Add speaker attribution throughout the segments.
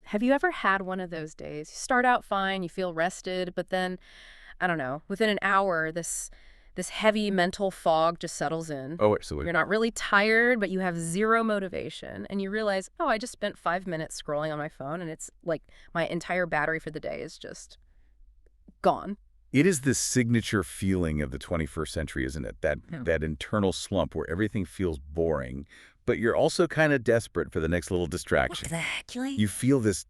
Speaker 1: Have you ever had one of those days? You start out fine, you feel rested, but then, I don't know, within an hour, this heavy mental fog just settles in.
Speaker 2: Oh, absolutely.
Speaker 1: You're not really tired, but you have zero motivation, and you realize, oh, I just spent 5 minutes scrolling on my phone, and it's like my entire battery for the day is just gone.
Speaker 2: It is the signature feeling of the 21st century, isn't it? That
Speaker 1: Yeah.
Speaker 2: that internal slump where everything feels boring, but you're also kind of desperate for the next little distraction.
Speaker 1: Exactly.
Speaker 2: You feel this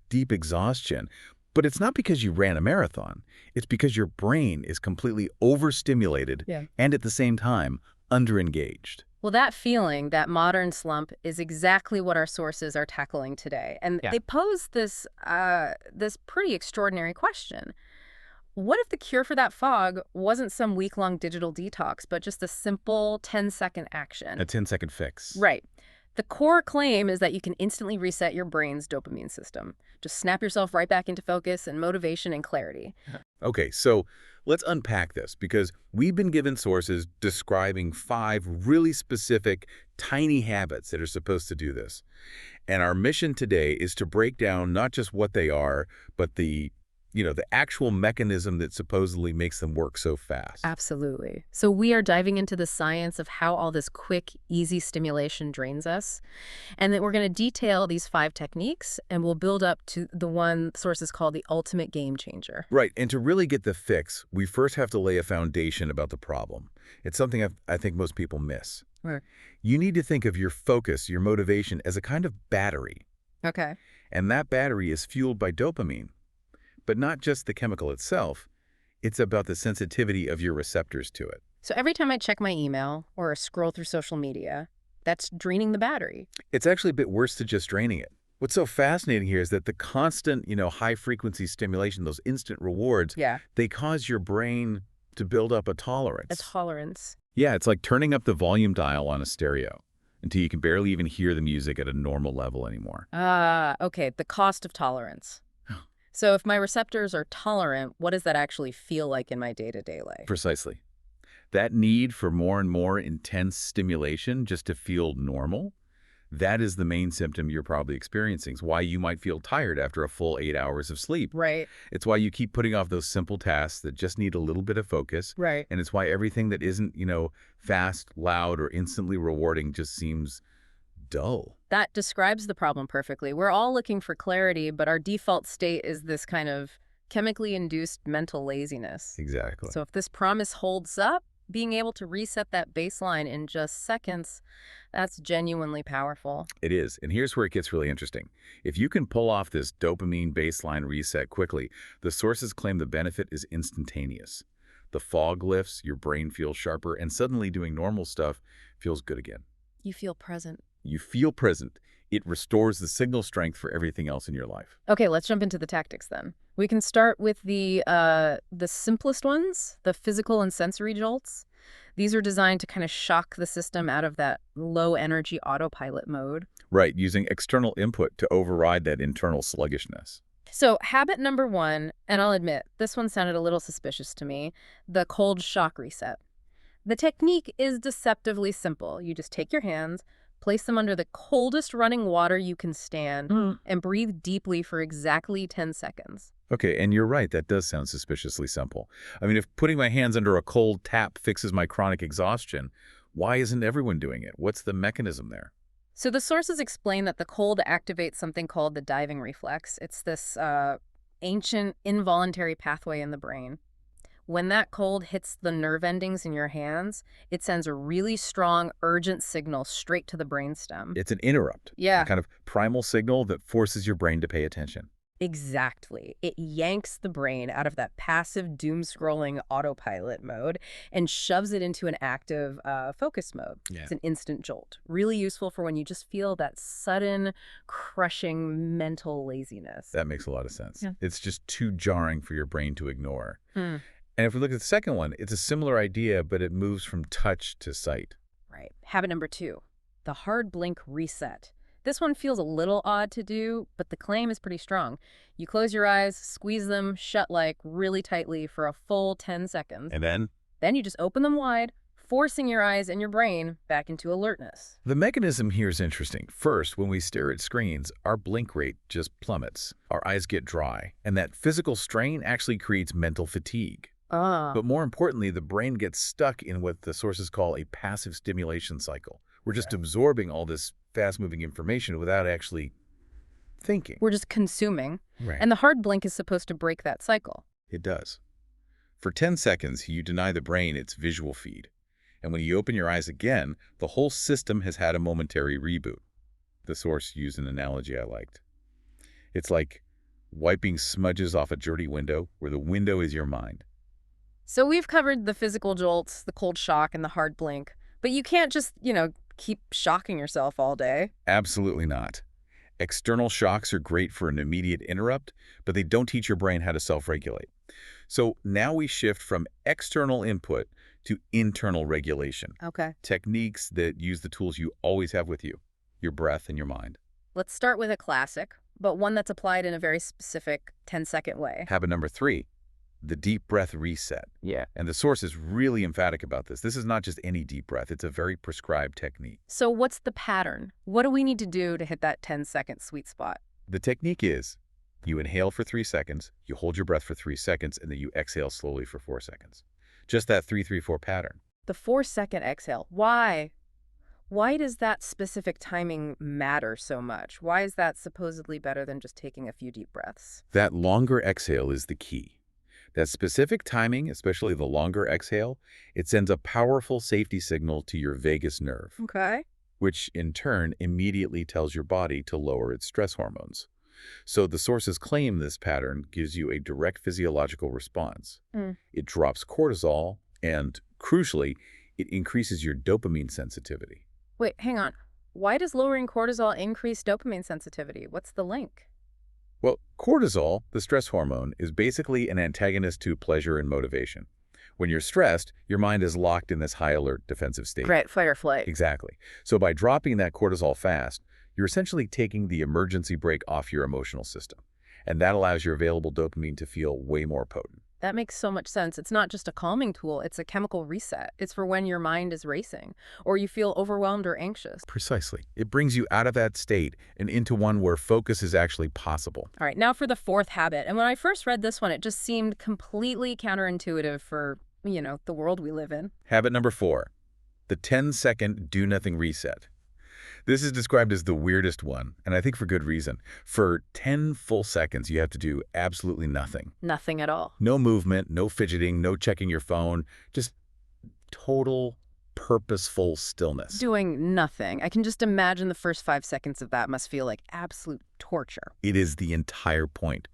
Speaker 2: deep exhaustion, but it's not because you ran a marathon. It's because your brain is completely overstimulated
Speaker 1: Yeah.
Speaker 2: and at the same time underengaged.
Speaker 1: Well, that feeling, that modern slump, is exactly what our sources are tackling today. And
Speaker 2: Yeah.
Speaker 1: they pose this pretty extraordinary question. What if the cure for that fog wasn't some week-long digital detox, but just a simple 10-second action?
Speaker 2: A 10-second fix.
Speaker 1: Right. The core claim is that you can instantly reset your brain's dopamine system. Just snap yourself right back into focus and motivation and clarity.
Speaker 2: Okay, so let's unpack this because we've been given sources describing 5 really specific, tiny habits that are supposed to do this. And our mission today is to break down not just what they are, but the actual mechanism that supposedly makes them work so fast.
Speaker 1: Absolutely. So we are diving into the science of how all this quick, easy stimulation drains us. And then we're going to detail these 5 techniques, and we'll build up to the one sources call the ultimate game changer.
Speaker 2: Right, and to really get the fix, we first have to lay a foundation about the problem. It's something I think most people miss.
Speaker 1: Right.
Speaker 2: You need to think of your focus, your motivation, as a kind of battery.
Speaker 1: Okay.
Speaker 2: And that battery is fueled by dopamine. But not just the chemical itself, it's about the sensitivity of your receptors to it.
Speaker 1: So every time I check my email or scroll through social media, that's draining the battery.
Speaker 2: It's actually a bit worse than just draining it. What's so fascinating here is that the constant, high-frequency stimulation, those instant rewards,
Speaker 1: Yeah.
Speaker 2: they cause your brain to build up a tolerance.
Speaker 1: A tolerance.
Speaker 2: Yeah, it's like turning up the volume dial on a stereo until you can barely even hear the music at a normal level anymore.
Speaker 1: Ah, okay. The cost of tolerance. So if my receptors are tolerant, what does that actually feel like in my day-to-day life?
Speaker 2: Precisely. That need for more and more intense stimulation just to feel normal, that is the main symptom you're probably experiencing. It's why you might feel tired after a full 8 hours of sleep.
Speaker 1: Right.
Speaker 2: It's why you keep putting off those simple tasks that just need a little bit of focus.
Speaker 1: Right.
Speaker 2: And it's why everything that isn't, fast, loud, or instantly rewarding just seems dull.
Speaker 1: That describes the problem perfectly. We're all looking for clarity, but our default state is this kind of chemically induced mental laziness.
Speaker 2: Exactly.
Speaker 1: So if this promise holds up, being able to reset that baseline in just seconds, that's genuinely powerful.
Speaker 2: It is. And here's where it gets really interesting. If you can pull off this dopamine baseline reset quickly, the sources claim the benefit is instantaneous. The fog lifts, your brain feels sharper, and suddenly doing normal stuff feels good again.
Speaker 1: You feel present.
Speaker 2: You feel present. It restores the signal strength for everything else in your life.
Speaker 1: Okay, let's jump into the tactics then. We can start with the simplest ones, the physical and sensory jolts. These are designed to kind of shock the system out of that low-energy autopilot mode.
Speaker 2: Right, using external input to override that internal sluggishness.
Speaker 1: So habit number 1, and I'll admit, this one sounded a little suspicious to me, the cold shock reset. The technique is deceptively simple. You just take your hands, place them under the coldest running water you can stand, and breathe deeply for exactly 10 seconds.
Speaker 2: Okay, and you're right, that does sound suspiciously simple. I mean, if putting my hands under a cold tap fixes my chronic exhaustion, why isn't everyone doing it? What's the mechanism there?
Speaker 1: So the sources explain that the cold activates something called the diving reflex. It's this ancient involuntary pathway in the brain. When that cold hits the nerve endings in your hands, it sends a really strong, urgent signal straight to the brainstem.
Speaker 2: It's an interrupt.
Speaker 1: Yeah.
Speaker 2: A kind of primal signal that forces your brain to pay attention.
Speaker 1: Exactly. It yanks the brain out of that passive doom-scrolling autopilot mode and shoves it into an active focus mode.
Speaker 2: Yeah.
Speaker 1: It's an instant jolt. Really useful for when you just feel that sudden, crushing mental laziness.
Speaker 2: That makes a lot of sense.
Speaker 1: Yeah.
Speaker 2: It's just too jarring for your brain to ignore.
Speaker 1: Hmm.
Speaker 2: And if we look at the second one, it's a similar idea, but it moves from touch to sight.
Speaker 1: Right. Habit number 2, the hard blink reset. This one feels a little odd to do, but the claim is pretty strong. You close your eyes, squeeze them shut like really tightly for a full 10 seconds.
Speaker 2: And then?
Speaker 1: Then you just open them wide, forcing your eyes and your brain back into alertness.
Speaker 2: The mechanism here is interesting. First, when we stare at screens, our blink rate just plummets. Our eyes get dry, and that physical strain actually creates mental fatigue.
Speaker 1: Ah.
Speaker 2: But more importantly, the brain gets stuck in what the sources call a passive stimulation cycle. We're just absorbing all this fast-moving information without actually thinking.
Speaker 1: We're just consuming.
Speaker 2: Right.
Speaker 1: And the hard blink is supposed to break that cycle.
Speaker 2: It does. For 10 seconds, you deny the brain its visual feed. And when you open your eyes again, the whole system has had a momentary reboot. The source used an analogy I liked. It's like wiping smudges off a dirty window where the window is your mind.
Speaker 1: So we've covered the physical jolts, the cold shock, and the hard blink. But you can't just, keep shocking yourself all day.
Speaker 2: Absolutely not. External shocks are great for an immediate interrupt, but they don't teach your brain how to self-regulate. So now we shift from external input to internal regulation.
Speaker 1: Okay.
Speaker 2: Techniques that use the tools you always have with you, your breath and your mind.
Speaker 1: Let's start with a classic, but one that's applied in a very specific 10-second way.
Speaker 2: Habit number 3, the deep breath reset.
Speaker 1: Yeah.
Speaker 2: And the source is really emphatic about this. This is not just any deep breath. It's a very prescribed technique.
Speaker 1: So what's the pattern? What do we need to do to hit that 10-second sweet spot?
Speaker 2: The technique is you inhale for 3 seconds, you hold your breath for 3 seconds, and then you exhale slowly for 4 seconds. Just that 3-3-4 pattern.
Speaker 1: The 4-second exhale. Why? Why does that specific timing matter so much? Why is that supposedly better than just taking a few deep breaths?
Speaker 2: That longer exhale is the key. That specific timing, especially the longer exhale, it sends a powerful safety signal to your vagus nerve,
Speaker 1: Okay.
Speaker 2: which in turn immediately tells your body to lower its stress hormones. So the sources claim this pattern gives you a direct physiological response. It drops cortisol and, crucially, it increases your dopamine sensitivity.
Speaker 1: Wait, hang on. Why does lowering cortisol increase dopamine sensitivity? What's the link?
Speaker 2: Well, cortisol, the stress hormone, is basically an antagonist to pleasure and motivation. When you're stressed, your mind is locked in this high alert defensive state.
Speaker 1: Right, fight or flight.
Speaker 2: Exactly. So by dropping that cortisol fast, you're essentially taking the emergency brake off your emotional system. And that allows your available dopamine to feel way more potent.
Speaker 1: That makes so much sense. It's not just a calming tool, it's a chemical reset. It's for when your mind is racing or you feel overwhelmed or anxious.
Speaker 2: Precisely. It brings you out of that state and into one where focus is actually possible.
Speaker 1: All right, now for the 4th habit. And when I first read this one, it just seemed completely counterintuitive for, the world we live in.
Speaker 2: Habit number 4, the 10-second do-nothing reset. This is described as the weirdest one, and I think for good reason. For 10 full seconds, you have to do absolutely nothing.
Speaker 1: Nothing at all.
Speaker 2: No movement, no fidgeting, no checking your phone, just total purposeful stillness.
Speaker 1: Doing nothing. I can just imagine the first 5 seconds of that must feel like absolute torture.
Speaker 2: It is the entire point.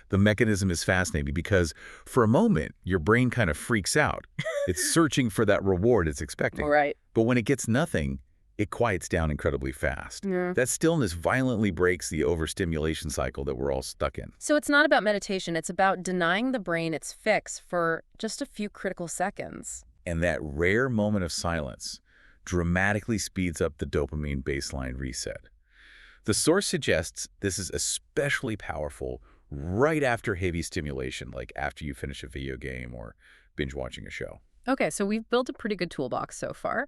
Speaker 2: The mechanism is fascinating because for a moment, your brain kind of freaks out. It's searching for that reward it's expecting.
Speaker 1: Right.
Speaker 2: But when it gets nothing, it quiets down incredibly fast.
Speaker 1: Yeah.
Speaker 2: That stillness violently breaks the overstimulation cycle that we're all stuck in.
Speaker 1: So it's not about meditation. It's about denying the brain its fix for just a few critical seconds.
Speaker 2: And that rare moment of silence dramatically speeds up the dopamine baseline reset. The source suggests this is especially powerful right after heavy stimulation, like after you finish a video game or binge watching a show.
Speaker 1: Okay, so we've built a pretty good toolbox so far.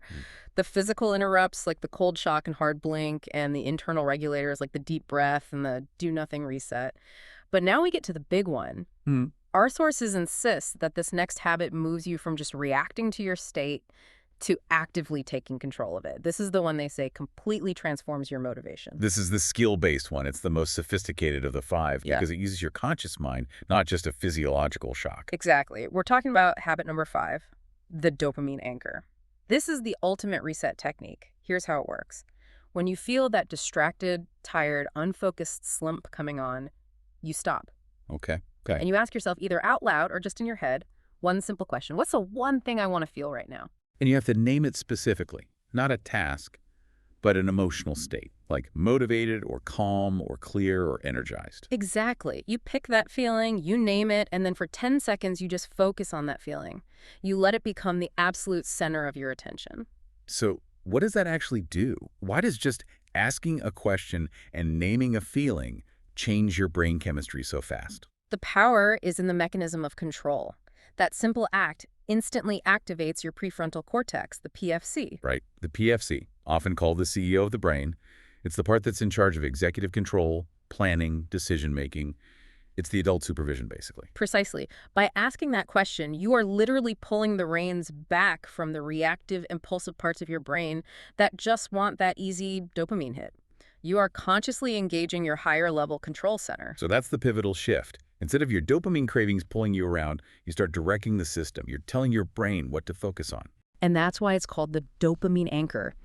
Speaker 1: The physical interrupts like the cold shock and hard blink, and the internal regulators like the deep breath and the do-nothing reset. But now we get to the big one. Our sources insist that this next habit moves you from just reacting to your state to actively taking control of it. This is the one they say completely transforms your motivation.
Speaker 2: This is the skill-based one. It's the most sophisticated of the 5 because it uses your conscious mind, not just a physiological shock.
Speaker 1: Exactly. We're talking about habit number 5, the dopamine anchor. This is the ultimate reset technique. Here's how it works. When you feel that distracted, tired, unfocused slump coming on, you stop.
Speaker 2: Okay.
Speaker 1: And you ask yourself either out loud or just in your head, one simple question. What's the one thing I want to feel right now?
Speaker 2: And you have to name it specifically, not a task, but an emotional state, like motivated or calm or clear or energized.
Speaker 1: Exactly. You pick that feeling, you name it, and then for 10 seconds, you just focus on that feeling. You let it become the absolute center of your attention.
Speaker 2: So what does that actually do? Why does just asking a question and naming a feeling change your brain chemistry so fast?
Speaker 1: The power is in the mechanism of control. That simple act instantly activates your prefrontal cortex, the PFC.
Speaker 2: Right? The PFC, often called the CEO of the brain. It's the part that's in charge of executive control, planning, decision-making. It's the adult supervision, basically.
Speaker 1: Precisely. By asking that question, you are literally pulling the reins back from the reactive, impulsive parts of your brain that just want that easy dopamine hit. You are consciously engaging your higher level control center.
Speaker 2: So that's the pivotal shift. Instead of your dopamine cravings pulling you around, you start directing the system. You're telling your brain what to focus on.
Speaker 1: And that's why it's called the dopamine anchor.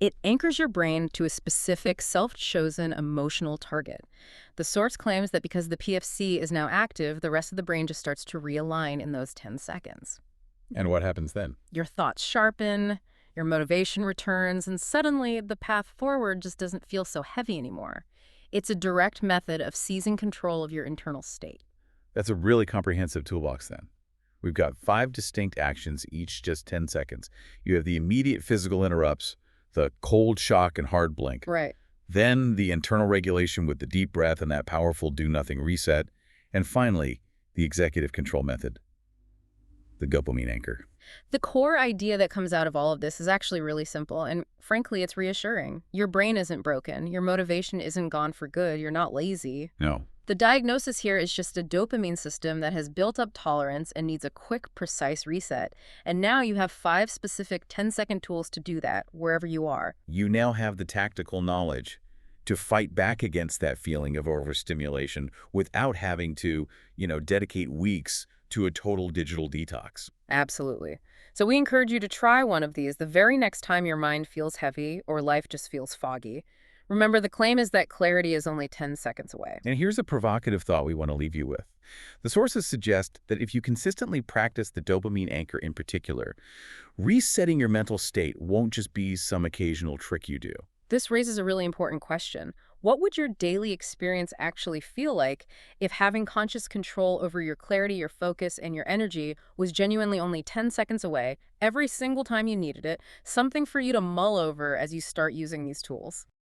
Speaker 1: It anchors your brain to a specific self-chosen emotional target. The source claims that because the PFC is now active, the rest of the brain just starts to realign in those 10 seconds.
Speaker 2: And what happens then?
Speaker 1: Your thoughts sharpen, your motivation returns, and suddenly the path forward just doesn't feel so heavy anymore. It's a direct method of seizing control of your internal state.
Speaker 2: That's a really comprehensive toolbox then. We've got 5 distinct actions, each just 10 seconds. You have the immediate physical interrupts, the cold shock and hard blink.
Speaker 1: Right.
Speaker 2: Then the internal regulation with the deep breath and that powerful do-nothing reset. And finally, the executive control method, the dopamine anchor.
Speaker 1: The core idea that comes out of all of this is actually really simple, and frankly, it's reassuring. Your brain isn't broken. Your motivation isn't gone for good. You're not lazy.
Speaker 2: No.
Speaker 1: The diagnosis here is just a dopamine system that has built up tolerance and needs a quick, precise reset. And now you have 5 specific 10-second tools to do that, wherever you are.
Speaker 2: You now have the tactical knowledge to fight back against that feeling of overstimulation without having to, dedicate weeks to a total digital detox.
Speaker 1: Absolutely. So we encourage you to try one of these the very next time your mind feels heavy or life just feels foggy. Remember, the claim is that clarity is only 10 seconds away.
Speaker 2: And here's a provocative thought we want to leave you with. The sources suggest that if you consistently practice the dopamine anchor in particular, resetting your mental state won't just be some occasional trick you do.
Speaker 1: This raises a really important question. What would your daily experience actually feel like if having conscious control over your clarity, your focus, and your energy was genuinely only 10 seconds away every single time you needed it, something for you to mull over as you start using these tools?